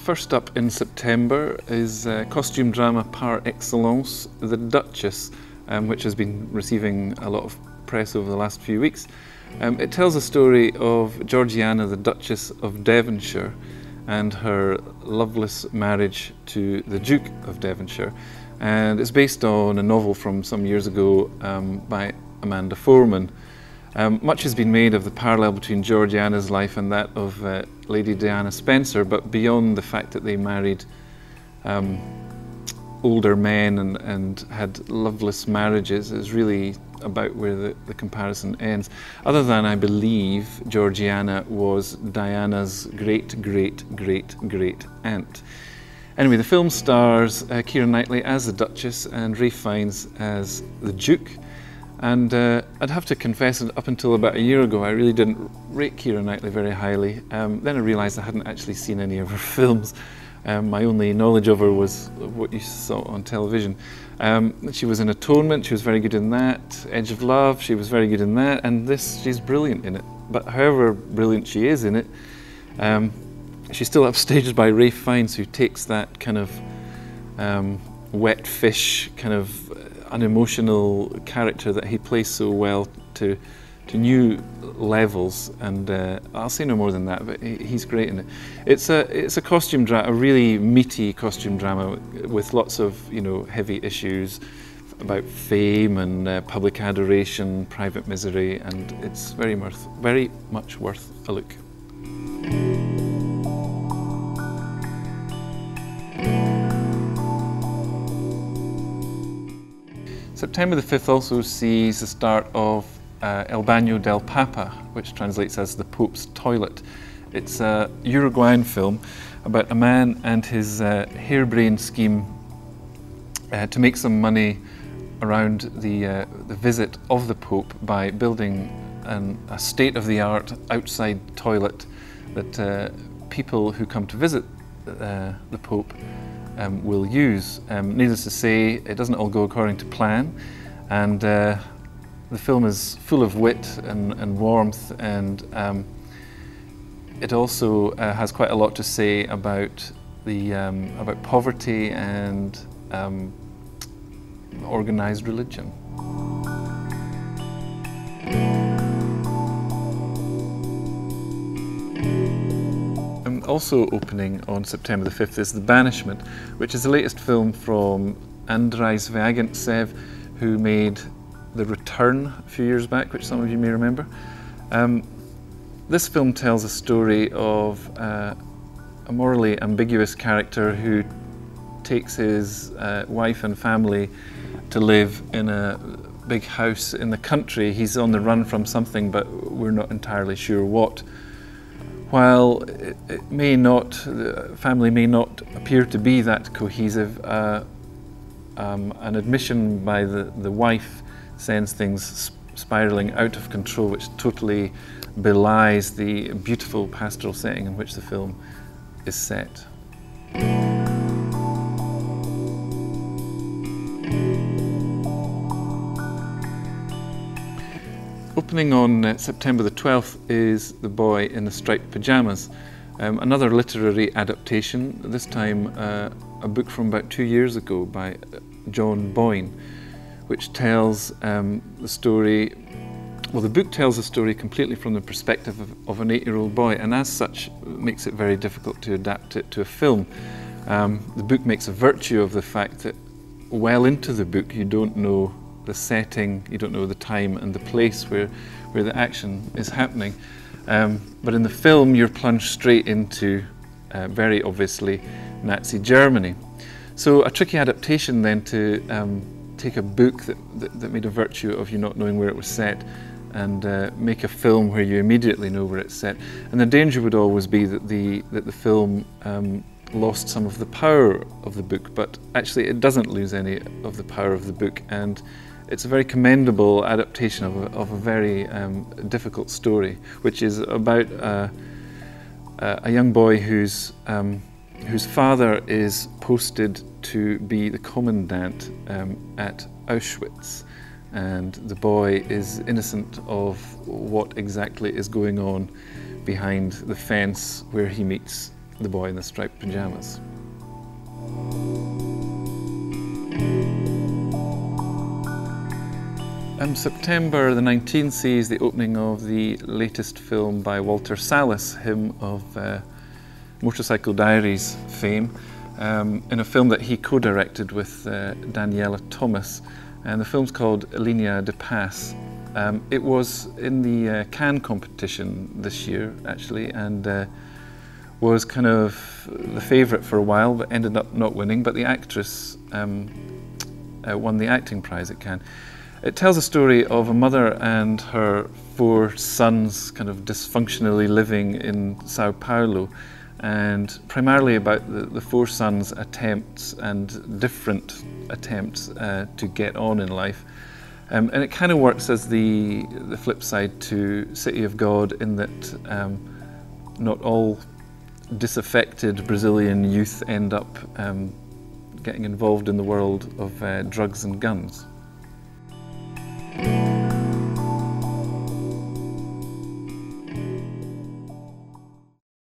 First up in September is costume drama par excellence, The Duchess, which has been receiving a lot of press over the last few weeks. It tells a story of Georgiana, the Duchess of Devonshire, and her loveless marriage to the Duke of Devonshire. And it's based on a novel from some years ago by Amanda Foreman. Much has been made of the parallel between Georgiana's life and that of Lady Diana Spencer, but beyond the fact that they married older men and had loveless marriages, is really about where the comparison ends. Other than, I believe, Georgiana was Diana's great-great-great-great aunt. Anyway, the film stars Keira Knightley as the Duchess and Ralph Fiennes as the Duke. And I'd have to confess that up until about a year ago, I really didn't rate Keira Knightley very highly. Then I realised I hadn't actually seen any of her films. My only knowledge of her was what you saw on television. She was in Atonement, she was very good in that. Edge of Love, she was very good in that. And this, she's brilliant in it. But however brilliant she is in it, she's still upstaged by Ralph Fiennes, who takes that kind of wet fish, kind of unemotional character that he plays so well to new levels, and I'll say no more than that, but he's great in it. It's a costume drama, a really meaty costume drama with lots of, you know, heavy issues about fame and public adoration, private misery, and it's very much worth a look. September the 5th also sees the start of El Bano del Papa, which translates as the Pope's Toilet. It's a Uruguayan film about a man and his harebrained scheme to make some money around the visit of the Pope by building a state-of-the-art outside toilet that people who come to visit the Pope will use. Needless to say, it doesn't all go according to plan, and the film is full of wit and warmth, and it also has quite a lot to say about about poverty and organized religion. Also opening on September the 5th is The Banishment, which is the latest film from Andrijs Vagantsev, who made The Return a few years back, which some of you may remember. This film tells a story of a morally ambiguous character who takes his wife and family to live in a big house in the country. He's on the run from something, but we're not entirely sure what. While it may not, the family may not appear to be that cohesive, an admission by the wife sends things spiraling out of control, which totally belies the beautiful pastoral setting in which the film is set. Opening on September the 12th is The Boy in the Striped Pajamas, another literary adaptation, this time a book from about 2 years ago by John Boyne, which tells the story, well, the book tells the story completely from the perspective of an 8-year-old boy, and as such makes it very difficult to adapt it to a film. The book makes a virtue of the fact that well into the book you don't know the setting, you don't know the time and the place where the action is happening. But in the film you're plunged straight into, very obviously, Nazi Germany. So a tricky adaptation then to take a book that made a virtue of you not knowing where it was set and make a film where you immediately know where it's set. And the danger would always be that the film lost some of the power of the book, but actually it doesn't lose any of the power of the book, and it's a very commendable adaptation of a very difficult story, which is about a young boy whose father is posted to be the commandant at Auschwitz, and the boy is innocent of what exactly is going on behind the fence where he meets The Boy in the Striped Pajamas. September the 19th sees the opening of the latest film by Walter Sallis, him of Motorcycle Diaries fame, in a film that he co-directed with Daniela Thomas, and the film's called Linea de Paz. It was in the Cannes competition this year, actually, and was kind of the favourite for a while, but ended up not winning. But the actress won the acting prize at Cannes. It tells a story of a mother and her 4 sons kind of dysfunctionally living in Sao Paulo, and primarily about the 4 sons' attempts and different attempts to get on in life. And it kind of works as the flip side to City of God, in that not all disaffected Brazilian youth end up getting involved in the world of drugs and guns.